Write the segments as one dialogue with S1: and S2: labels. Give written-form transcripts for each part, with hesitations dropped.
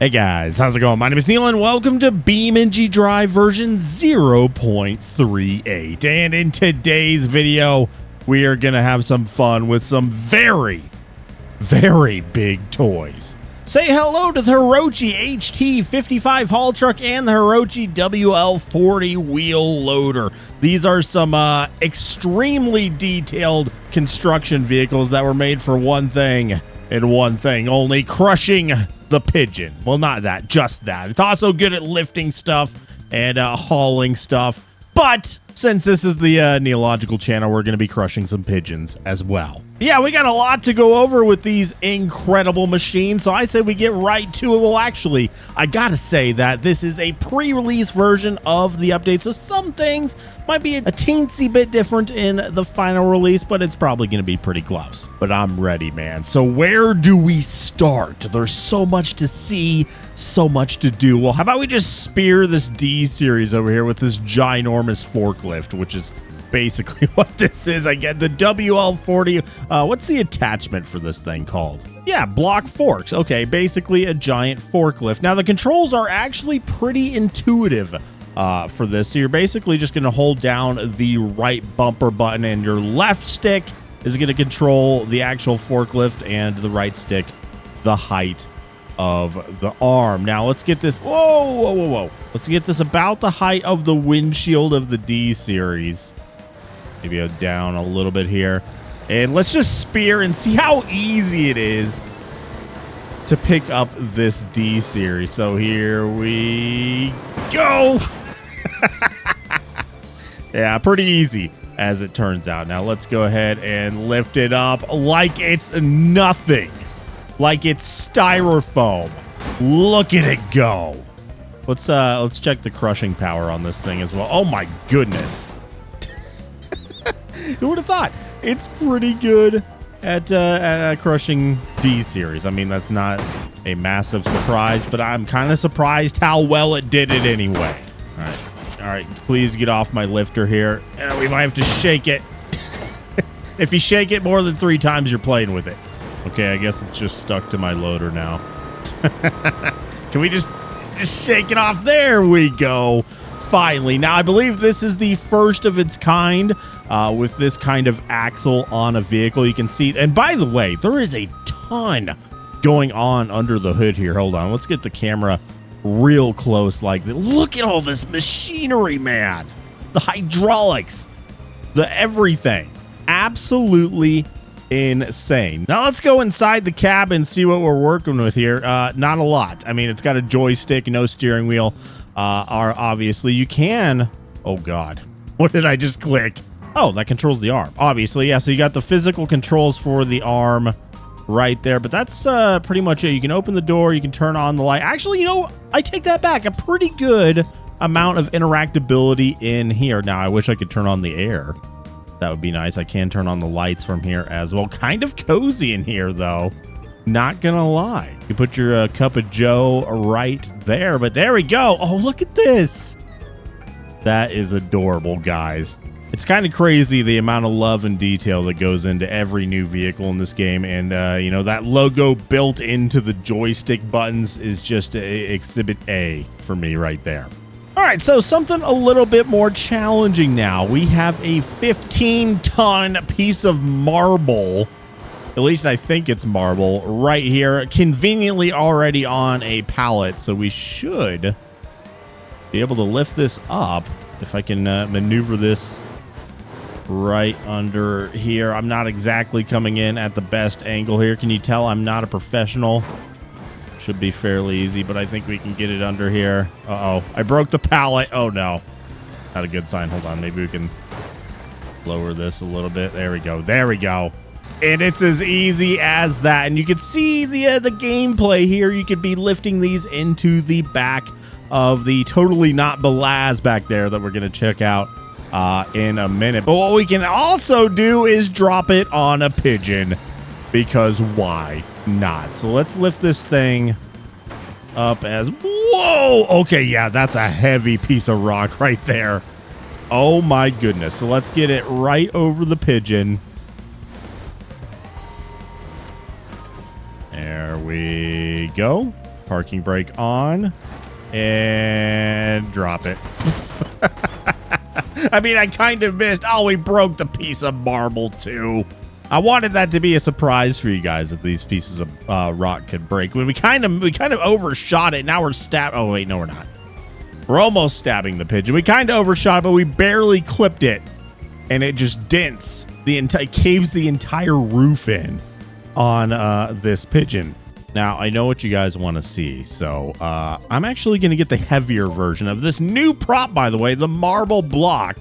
S1: Hey guys, how's it going? My name is Neil and welcome to beamng.drive version 0.38. And in today's video, we are going to have some fun with some very big toys. Say hello to the Hirochi HT55 haul truck and the Hirochi WL40 wheel loader. These are some extremely detailed construction vehicles that were made for one thing and one thing only: crushing the pigeon. Well, not that, just that. It's also good at lifting stuff and hauling stuff. But since this is the Neilogical channel, we're going to be crushing some pigeons as well. Yeah, we got a lot to go over with these incredible machines, so I say we get right to it. Well, actually, I gotta say that this is a pre-release version of the update, so some things might be a teensy bit different in the final release, but it's probably gonna be pretty close. But I'm ready, man. So where do we start? There's so much to see, so much to do. Well, how about we just spear this D series over here with this ginormous forklift, which is basically what this is. I get the WL40. What's the attachment for this thing called? Yeah, block forks. Okay, basically a giant forklift. Now the controls are actually pretty intuitive for this. So you're basically just going to hold down the right bumper button and your left stick is going to control the actual forklift and the right stick the height of the arm. Now let's get this. Whoa. Let's get this about the height of the windshield of the D series. Maybe go down a little bit here. And let's just spear and see how easy it is to pick up this D series. So here we go. Yeah, pretty easy as it turns out. Now let's go ahead and lift it up like it's nothing. Like it's styrofoam. Look at it go. Let's check the crushing power on this thing as well. Oh my goodness. Who would have thought? It's pretty good at crushing D series. I mean, that's not a massive surprise, but I'm kind of surprised how well it did it anyway. All right, please get off my lifter here. We might have to shake it. If you shake it more than 3 times, you're playing with it. Okay, I guess it's just stuck to my loader now. Can we just shake it off? There we go. Finally. Now, I believe this is the first of its kind with this kind of axle on a vehicle. You can see, and by the way, there is a ton going on under the hood here. Hold on. Let's get the camera real close like that. Look at all this machinery, man. The hydraulics, the everything. Absolutely insane. Now let's go inside the cab and see what we're working with here. Not a lot. I mean, it's got a joystick, no steering wheel. Obviously you can, oh god, what did I just click? Oh, that controls the arm, obviously. Yeah, so you got the physical controls for the arm right there, but that's pretty much it. You can open the door, you can turn on the light. Actually, you know, I take that back. A pretty good amount of interactability in here. Now I wish I could turn on the air. That would be nice. I can turn on the lights from here as well. Kind of cozy in here though, not gonna lie. You put your cup of joe right there, but there we go. Oh, look at this. That is adorable, guys. It's kind of crazy the amount of love and detail that goes into every new vehicle in this game, and you know, that logo built into the joystick buttons is just exhibit A for me right there. All right, so something a little bit more challenging now. We have a 15-ton piece of marble. At least I think it's marble right here, conveniently already on a pallet. So we should be able to lift this up if I can maneuver this right under here. I'm not exactly coming in at the best angle here. Can you tell I'm not a professional? Should be fairly easy, but I think we can get it under here. Uh-oh, I broke the pallet. Oh no, not a good sign. Hold on, maybe we can lower this a little bit. There we go. There we go. And it's as easy as that. And you can see the gameplay here. You could be lifting these into the back of the totally not Belaz back there that we're going to check out in a minute. But what we can also do is drop it on a pigeon, because why not? So let's lift this thing up as, whoa, okay, yeah, that's a heavy piece of rock right there. Oh my goodness. So let's get it right over the pigeon. There we go. Parking brake on. And drop it. I mean, I kind of missed. Oh, we broke the piece of marble, too. I wanted that to be a surprise for you guys that these pieces of rock could break. When we kind of overshot it. Now we're Oh, wait, no, we're not. We're almost stabbing the pigeon. We kind of overshot it, but we barely clipped it. And it just dents caves the entire roof in on this pigeon. Now, I know what you guys want to see, so I'm actually going to get the heavier version of this new prop, by the way, the marble block.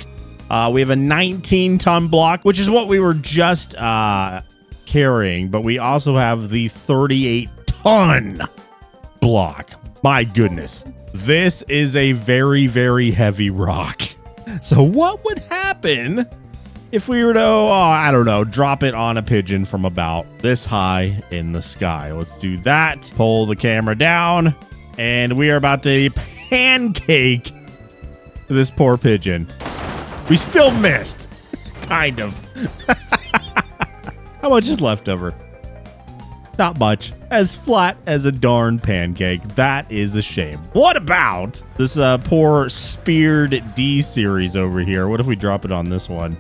S1: We have a 19-ton block, which is what we were just carrying, but we also have the 38-ton block. My goodness. This is a very, very heavy rock. So what would happen if we were to, I don't know, drop it on a pigeon from about this high in the sky? Let's do that. Pull the camera down, and we are about to pancake this poor pigeon. We still missed. Kind of. How much is left over? Not much. As flat as a darn pancake. That is a shame. What about this poor speared D series over here? What if we drop it on this one?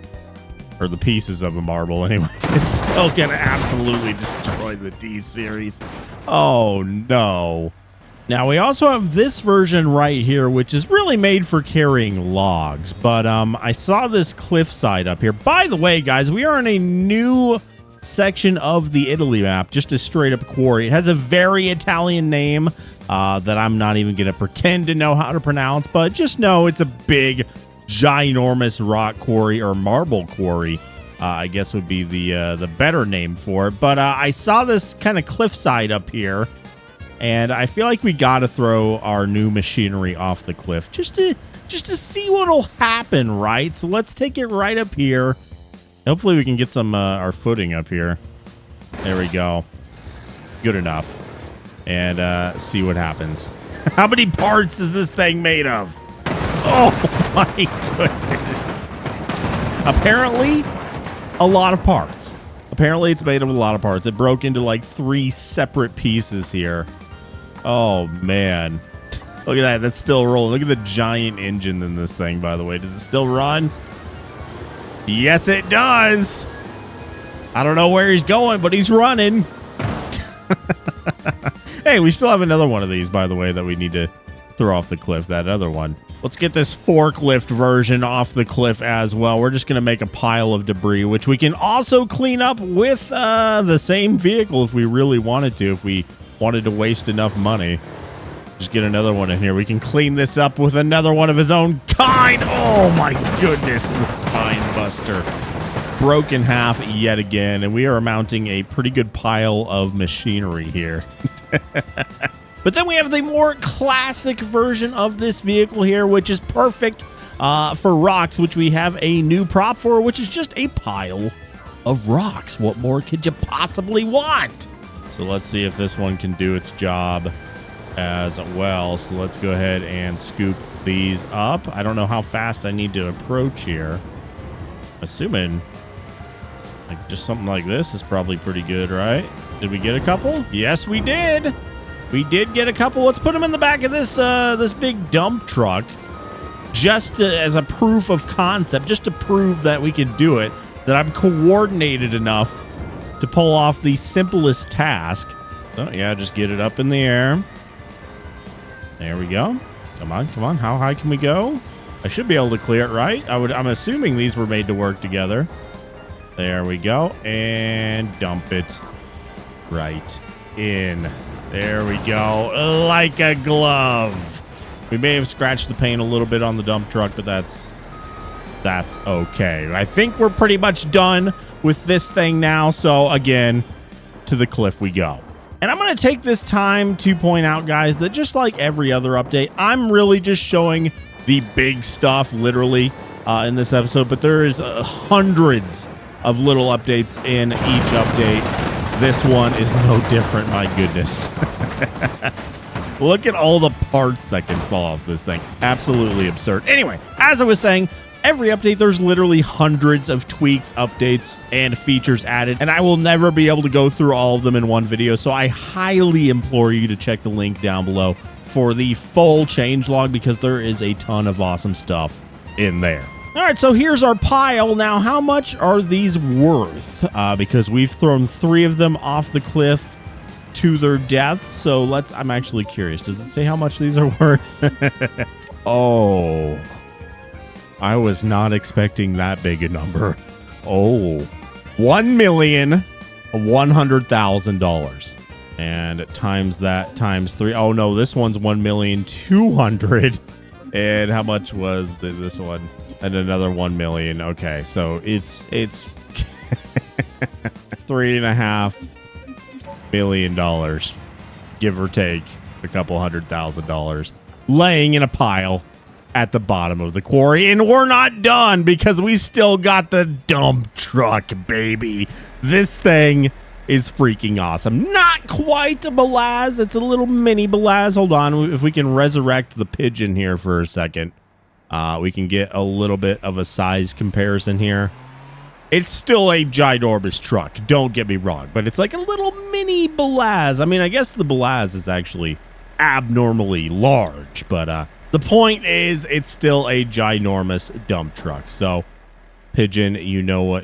S1: Or the pieces of a marble anyway. It's still going to absolutely destroy the D series. Oh, no. Now, we also have this version right here, which is really made for carrying logs. But I saw this cliffside up here. By the way, guys, we are in a new section of the Italy map, just a straight-up quarry. It has a very Italian name that I'm not even going to pretend to know how to pronounce. But just know it's a big, ginormous rock quarry, or marble quarry, I guess would be the better name for it. But I saw this kind of cliffside up here, and I feel like we got to throw our new machinery off the cliff just to see what'll happen, right? So let's take it right up here. Hopefully we can get some our footing up here. There we go. Good enough. And see what happens. How many parts is this thing made of? Oh my goodness. Apparently, a lot of parts. Apparently, it's made of a lot of parts. It broke into like 3 separate pieces here. Oh, man. Look at that. That's still rolling. Look at the giant engine in this thing, by the way. Does it still run? Yes, it does. I don't know where he's going, but he's running. Hey, we still have another one of these, by the way, that we need to throw off the cliff. That other one. Let's get this forklift version off the cliff as well. We're just going to make a pile of debris, which we can also clean up with the same vehicle if we really wanted to. If we wanted to waste enough money. Just get another one in here. We can clean this up with another one of his own kind. Oh, my goodness. The spine buster. Broke in half yet again. And we are mounting a pretty good pile of machinery here. But then we have the more classic version of this vehicle here, which is perfect for rocks, which we have a new prop for, which is just a pile of rocks. What more could you possibly want? So let's see if this one can do its job as well. So let's go ahead and scoop these up. I don't know how fast I need to approach here. Assuming like just something like this is probably pretty good, right? Did we get a couple? Yes, we did. We did get a couple. Let's put them in the back of this this big dump truck just as a proof of concept, just to prove that we can do it, that I'm coordinated enough to pull off the simplest task. So, yeah, just get it up in the air. There we go. Come on, come on. How high can we go? I should be able to clear it, right? I'm assuming these were made to work together. There we go. And dump it right in. There we go. Like a glove. We may have scratched the paint a little bit on the dump truck, but that's okay. I think we're pretty much done with this thing now. So again, to the cliff we go. And I'm going to take this time to point out, guys, that just like every other update, I'm really just showing the big stuff, literally, in this episode. But there is hundreds of little updates in each update. This one is no different, my goodness. Look at all the parts that can fall off this thing. Absolutely absurd. Anyway, as I was saying, every update, there's literally hundreds of tweaks, updates, and features added, and I will never be able to go through all of them in one video, so I highly implore you to check the link down below for the full changelog, because there is a ton of awesome stuff in there. All right, so here's our pile. Now, how much are these worth? Because we've thrown 3 of them off the cliff to their death, so I'm actually curious. Does it say how much these are worth? Oh, I was not expecting that big a number. Oh, $1,100,000. And times that times 3. Oh no, this one's 1,200,000. And how much was this one? And another 1 million. Okay, so it's $3.5 million, give or take a couple $100,000, laying in a pile at the bottom of the quarry. And we're not done, because we still got the dump truck, baby. This thing is freaking awesome. Not quite a Belaz. It's a little mini Belaz. Hold on. If we can resurrect the pigeon here for a second, we can get a little bit of a size comparison here. It's still a ginormous truck, don't get me wrong, but it's like a little mini Belaz. I mean, I guess the Belaz is actually abnormally large, but the point is, it's still a ginormous dump truck. So, Pigeon, you know what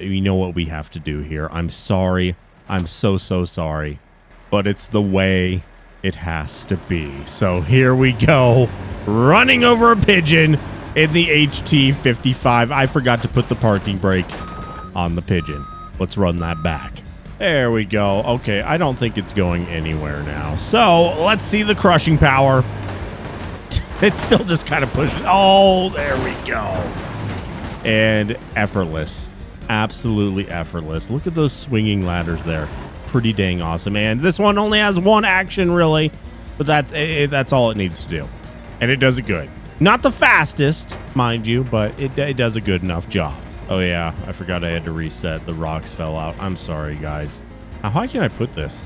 S1: we have to do here. I'm sorry. I'm so sorry, but it's the way it has to be. So here we go, running over a pigeon in the HT55. I forgot to put the parking brake on the pigeon. Let's run that back. There we go. Okay, I don't think it's going anywhere now. So let's see the crushing power. It's still just kind of pushing. Oh, there we go. And effortless. Absolutely effortless. Look at those swinging ladders there. Pretty dang awesome. And this one only has one action, really, but that's all it needs to do. And it does it good. Not the fastest, mind you, but it does a good enough job. Oh, yeah. I forgot I had to reset. The rocks fell out. I'm sorry, guys. How high can I put this?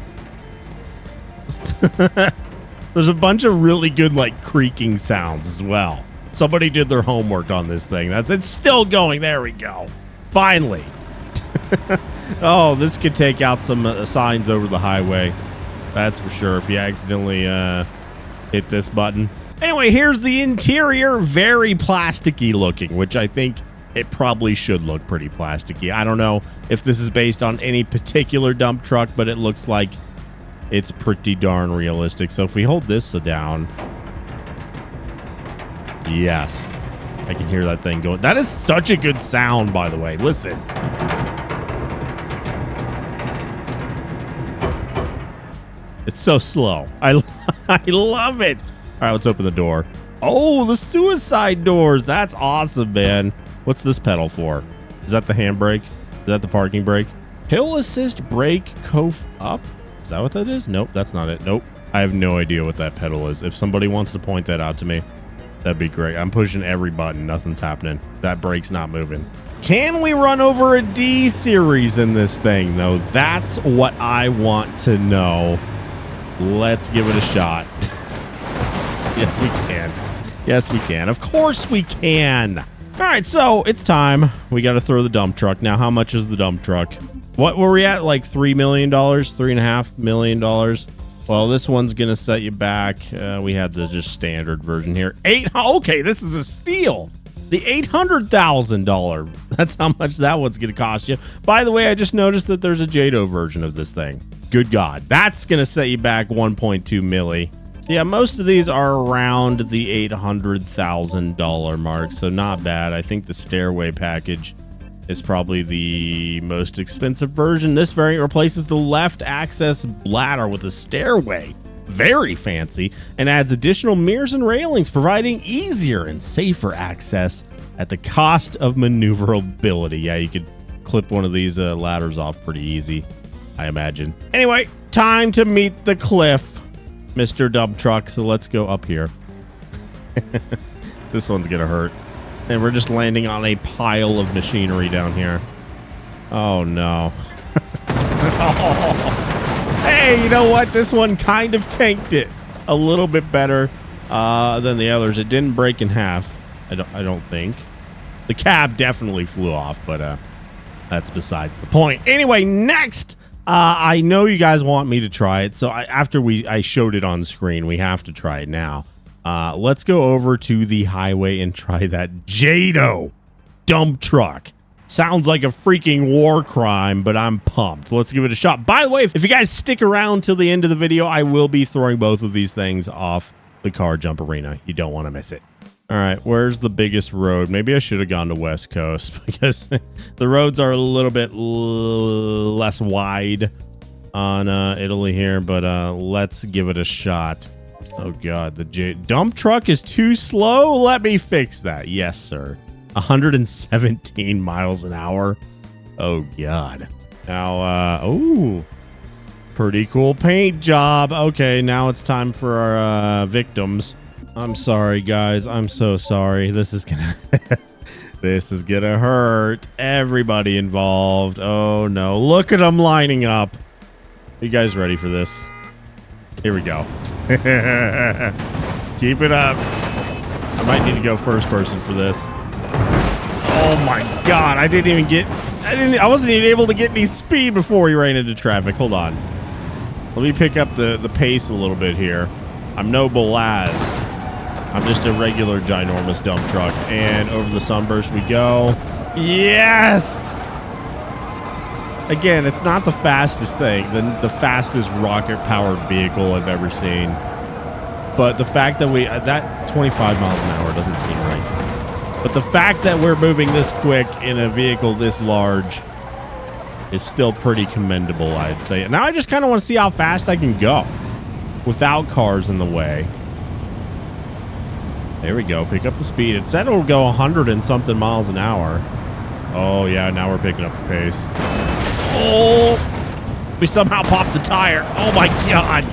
S1: There's a bunch of really good, like, creaking sounds as well. Somebody did their homework on this thing. It's still going. There we go. Finally. Oh, this could take out some signs over the highway. That's for sure, if you accidentally hit this button. Anyway, here's the interior. Very plasticky looking, which I think it probably should look pretty plasticky. I don't know if this is based on any particular dump truck, but it looks like it's pretty darn realistic. So if we hold this down. Yes. I can hear that thing going. That is such a good sound, by the way. Listen. It's so slow. I love it. All right, let's open the door. Oh, the suicide doors. That's awesome, man. What's this pedal for? Is that the handbrake? Is that the parking brake? Hill assist brake cough up? Is that what that is? Nope, that's not it. Nope. I have no idea what that pedal is. If somebody wants to point that out to me, that'd be great. I'm pushing every button. Nothing's happening. That brake's not moving. Can we run over a D series in this thing, though? That's what I want to know. Let's give it a shot. Yes, we can. Yes, we can. Of course we can. All right, so it's time. We got to throw the dump truck. Now, how much is the dump truck? What were we at? Like $3 million? $3.5 million? Well, this one's going to set you back. We had the just standard version here. Okay, this is a steal. The $800,000. That's how much that one's going to cost you. By the way, I just noticed that there's a JATO version of this thing. Good God. That's going to set you back 1.2 milli. Yeah, most of these are around the $800,000 mark, so not bad. I think the stairway package is probably the most expensive version. This variant replaces the left access ladder with a stairway. Very fancy, and adds additional mirrors and railings, providing easier and safer access at the cost of maneuverability. Yeah, you could clip one of these ladders off pretty easy, I imagine. Anyway, time to meet the cliff, Mr. Dump Truck. So let's go up here. This one's gonna hurt. And we're just landing on a pile of machinery down here. Oh, no. Oh. Hey, you know what? This one kind of tanked it a little bit better than the others. It didn't break in half, I don't think. The cab definitely flew off, but that's besides the point. Anyway, next, I know you guys want me to try it, so after I showed it on screen, we have to try it now. Let's go over to the highway and try that JATO dump truck. Sounds like a freaking war crime, but I'm pumped. Let's give it a shot. By the way, if you guys stick around till the end of the video, I will be throwing both of these things off the car jump arena. You don't want to miss it. All right, where's the biggest road? Maybe I should have gone to West Coast because the roads are a little bit less wide on Italy here, but let's give it a shot. Oh, God, the dump truck is too slow. Let me fix that. Yes, sir. 117 miles an hour. Oh, God. Now, oh, pretty cool paint job. Okay, now it's time for our victims. I'm sorry, guys. I'm so sorry. This is gonna this is gonna hurt everybody involved. Oh, no. Look at them lining up. Are you guys ready for this? Here we go. Keep it up. I might need to go first person for this. Oh my God, I wasn't even able to get any speed before he ran into traffic. Hold on. Let me pick up the pace a little bit here. I'm no Boaz. I'm just a regular ginormous dump truck. And over the sunburst we go. Yes! Again, it's not the fastest thing, the fastest rocket-powered vehicle I've ever seen. But the fact that that 25 miles an hour doesn't seem right. But the fact that we're moving this quick in a vehicle this large is still pretty commendable, I'd say. Now I just kind of want to see how fast I can go without cars in the way. There we go. Pick up the speed. It said it'll go 100 and something miles an hour. Oh, yeah. Now we're picking up the pace. Oh, we somehow popped the tire. Oh, my God.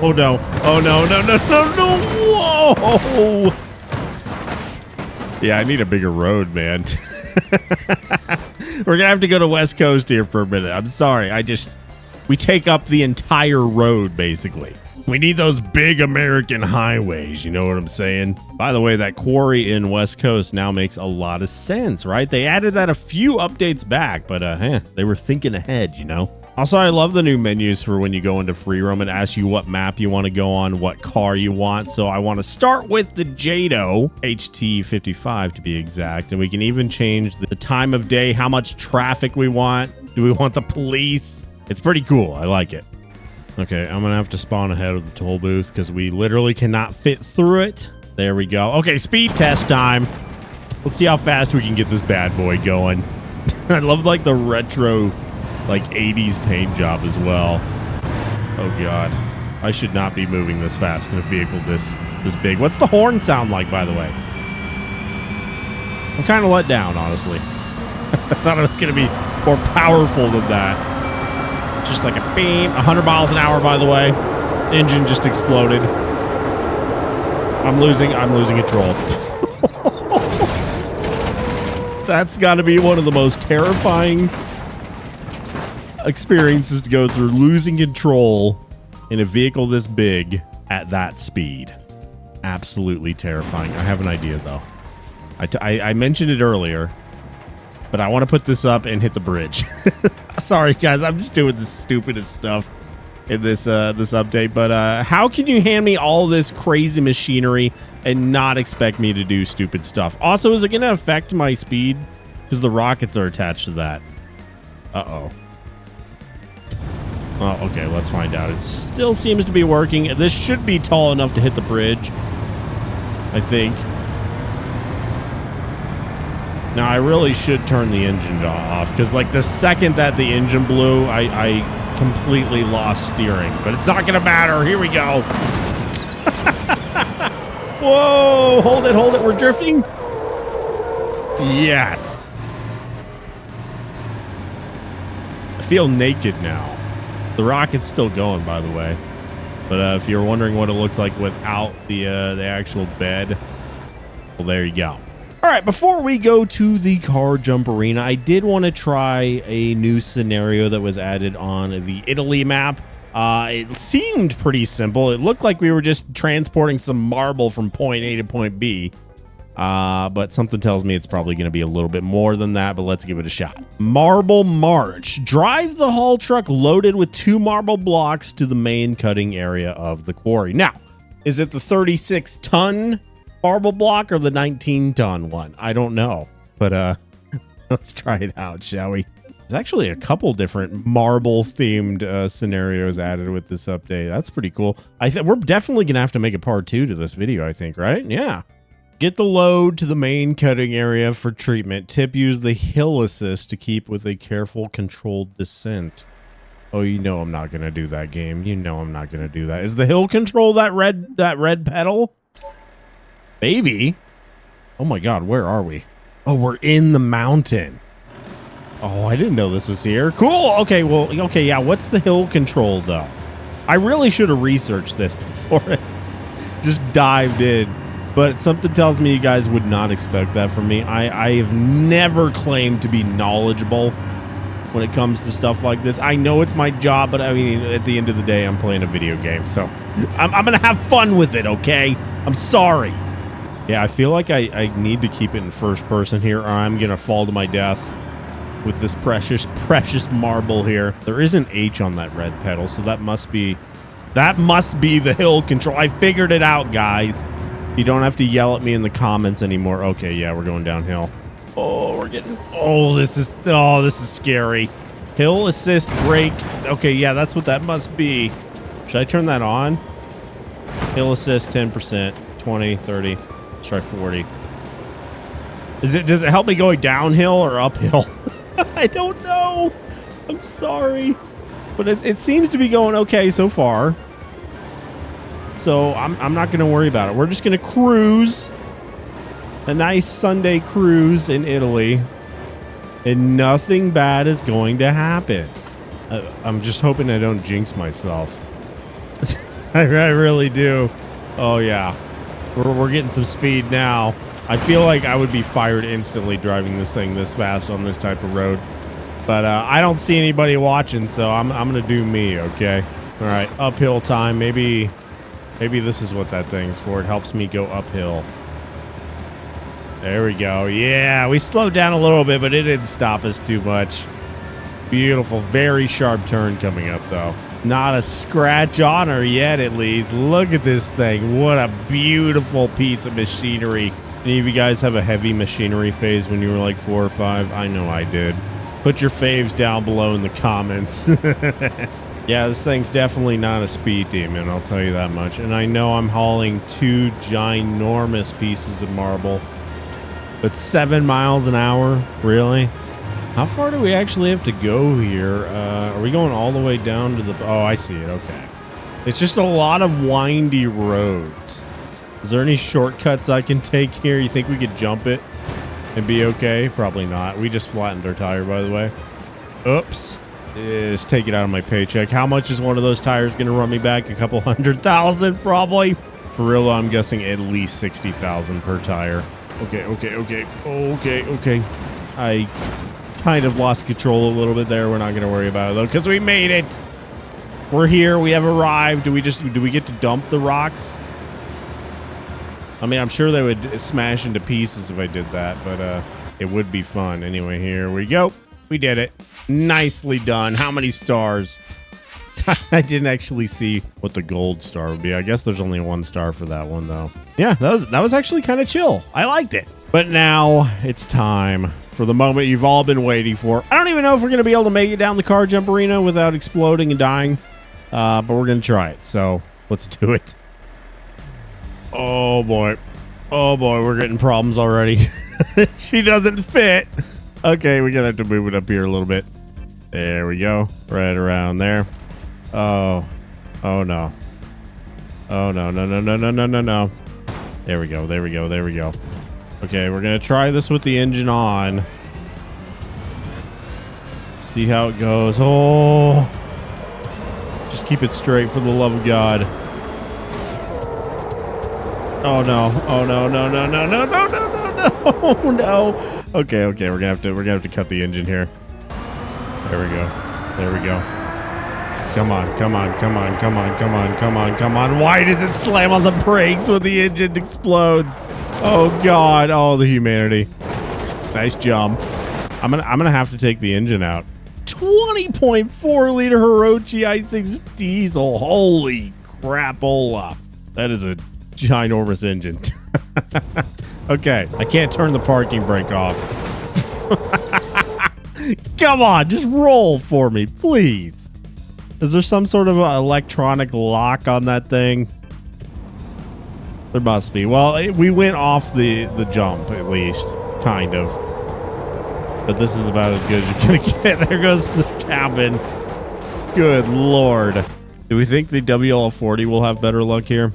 S1: Oh, no. Oh, no, no, no, no, no. Whoa. Yeah, I need a bigger road, man. We're going to have to go to West Coast here for a minute. I'm sorry. We take up the entire road, basically. We need those big American highways. You know what I'm saying? By the way, that Quarry in West Coast now makes a lot of sense, right? They added that a few updates back, but they were thinking ahead, you know? Also, I love the new menus for when you go into free roam and ask you what map you want to go on, what car you want. So I want to start with the JATO, HT55 to be exact. And we can even change the time of day, how much traffic we want. Do we want the police? It's pretty cool. I like it. Okay, I'm going to have to spawn ahead of the toll booth because we literally cannot fit through it. There we go. Okay, speed test time. Let's see how fast we can get this bad boy going. I love like the retro like 80s paint job as well. Oh God, I should not be moving this fast in a vehicle this big. What's the horn sound like, by the way? I'm kind of let down, honestly. I thought it was going to be more powerful than that. Just like a beam. 100 miles an hour, by the way. Engine just exploded. I'm losing control. That's got to be one of the most terrifying experiences to go through, losing control in a vehicle this big at that speed. Absolutely terrifying. I have an idea, though. I mentioned it earlier, but I want to put this up and hit the bridge. Sorry, guys. I'm just doing the stupidest stuff in this update. But how can you hand me all this crazy machinery and not expect me to do stupid stuff? Also, is it going to affect my speed? Because the rockets are attached to that. Uh-oh. Oh, okay. Let's find out. It still seems to be working. This should be tall enough to hit the bridge, I think. Now, I really should turn the engine off because, like, the second that the engine blew, I completely lost steering. But it's not going to matter. Here we go. Whoa. Hold it. Hold it. We're drifting. Yes. I feel naked now. The rocket's still going, by the way. But if you're wondering what it looks like without the actual bed, well, there you go. All right, before we go to the car jump arena, I did want to try a new scenario that was added on the Italy map. It seemed pretty simple. It looked like we were just transporting some marble from point A to point B. But something tells me it's probably going to be a little bit more than that, but let's give it a shot. Marble March. Drive the haul truck loaded with 2 marble blocks to the main cutting area of the quarry. Now, is it the 36-ton marble block or the 19-ton one? I don't know, but let's try it out, shall we? There's actually a couple different marble-themed scenarios added with this update. That's pretty cool. We're definitely going to have to make a part 2 to this video, I think, right? Yeah. Get the load to the main cutting area for treatment. Tip: use the hill assist to keep with a careful, controlled descent. Oh, you know I'm not going to do that, game. You know I'm not going to do that. Is the hill control that red pedal? Maybe. Oh my God, where are we? Oh, we're in the mountain. Oh, I didn't know this was here. Cool. Okay, well, okay, yeah. What's the hill control, though? I really should have researched this before I just dived in. But something tells me you guys would not expect that from me. I have never claimed to be knowledgeable when it comes to stuff like this. I know it's my job, but I mean, at the end of the day, I'm playing a video game. So I'm going to have fun with it, okay? I'm sorry. Yeah, I feel like I need to keep it in first person here, or I'm going to fall to my death with this precious, precious marble here. There is an H on that red pedal, so that must be the hill control. I figured it out, guys. You don't have to yell at me in the comments anymore. Okay, yeah, we're going downhill. Oh, this is scary. Hill assist brake. Okay, yeah, that's what that must be. Should I turn that on? Hill assist 10%, 20, 30. Let's try 40. Does it help me going downhill or uphill? I don't know. I'm sorry. But it seems to be going okay so far. So I'm not going to worry about it. We're just going to cruise. A nice Sunday cruise in Italy. And nothing bad is going to happen. I'm just hoping I don't jinx myself. I really do. Oh, yeah. We're getting some speed now. I feel like I would be fired instantly driving this thing this fast on this type of road. But I don't see anybody watching, so I'm going to do me, okay? All right, uphill time. Maybe this is what that thing's for. It helps me go uphill. There we go. Yeah, we slowed down a little bit, but it didn't stop us too much. Beautiful. Very sharp turn coming up, though. Not a scratch on her yet, at least. Look at this thing. What a beautiful piece of machinery. Any of you guys have a heavy machinery phase when you were like 4 or 5? I know I did. Put your faves down below in the comments. Yeah, this thing's definitely not a speed demon, I'll tell you that much. And I know I'm hauling 2 ginormous pieces of marble. But 7 miles an hour? Really? How far do we actually have to go here? Are we going all the way down to the... Oh, I see it. Okay. It's just a lot of windy roads. Is there any shortcuts I can take here? You think we could jump it and be okay? Probably not. We just flattened our tire, by the way. Oops. Just take it out of my paycheck. How much is one of those tires going to run me back? A couple $100,000, probably. For real, I'm guessing at least 60,000 per tire. Okay. I kind of lost control a little bit there. We're not going to worry about it, though, because we made it. We're here. We have arrived. Do we get to dump the rocks? I mean, I'm sure they would smash into pieces if I did that, but it would be fun. Anyway, here we go. We did it. Nicely done. How many stars? I didn't actually see what the gold star would be. I guess there's only 1 star for that one, though. Yeah, that was actually kind of chill. I liked it. But now it's time for the moment you've all been waiting for. I don't even know if we're going to be able to make it down the car jump arena without exploding and dying, but we're going to try it. So let's do it. Oh, boy. Oh, boy. We're getting problems already. She doesn't fit. Okay, we're going to have to move it up here a little bit. There we go. Right around there. Oh. Oh, no. Oh, no. No. There we go. Okay, we're going to try this with the engine on. See how it goes. Oh. Just keep it straight for the love of God. Oh, no. Oh, no. Oh, no. Okay, we're gonna have to cut the engine here. There we go. Come on. Why does it slam on the brakes when the engine explodes? Oh God. Oh, the humanity. Nice jump. I'm gonna have to take the engine out. 20.4 liter Hirochi i6 diesel. Holy crapola. That is a ginormous engine. Okay, I can't turn the parking brake off. Come on, just roll for me, please. Is there some sort of electronic lock on that thing? There must be. Well, we went off the jump, at least. Kind of. But this is about as good as you're gonna get. There goes the cabin. Good Lord. Do we think the WL40 will have better luck here?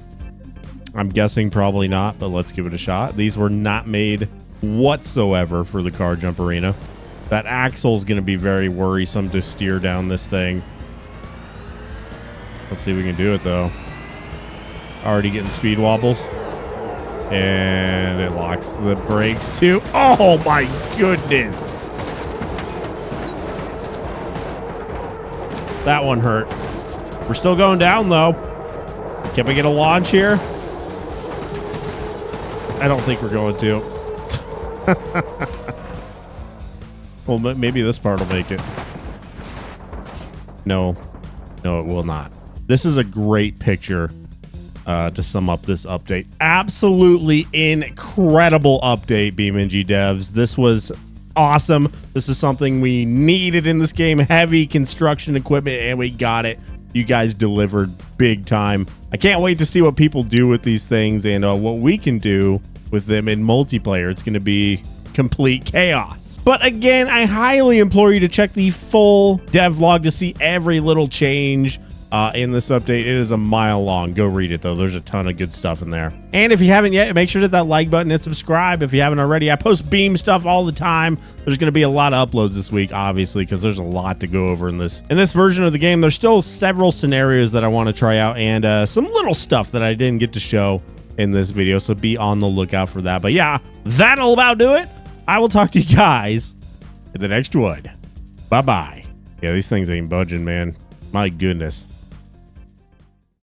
S1: I'm guessing probably not, but let's give it a shot. These were not made whatsoever for the car jump arena. That axle is going to be very worrisome to steer down this thing. Let's see if we can do it, though. Already getting speed wobbles. And it locks the brakes, too. Oh, my goodness. That one hurt. We're still going down, though. Can we get a launch here? I don't think we're going to. Well, maybe this part will make it. No. No, it will not. This is a great picture to sum up this update. Absolutely incredible update, BeamNG devs. This was awesome. This is something we needed in this game. Heavy construction equipment, and we got it. You guys delivered big time. I can't wait to see what people do with these things and what we can do with them in multiplayer. It's going to be complete chaos. But again, I highly implore you to check the full devlog to see every little change in this update. It is a mile long. Go read it, though. There's a ton of good stuff in there. And if you haven't yet, make sure to hit that like button and subscribe if you haven't already. I post Beam stuff all the time. There's going to be a lot of uploads this week, obviously, because there's a lot to go over in this version of the game. There's still several scenarios that I want to try out and some little stuff that I didn't get to show in this video, so be on the lookout for that. But yeah, that'll about do it. I will talk to you guys in the next one. Bye-bye. Yeah, these things ain't budging, man. My goodness.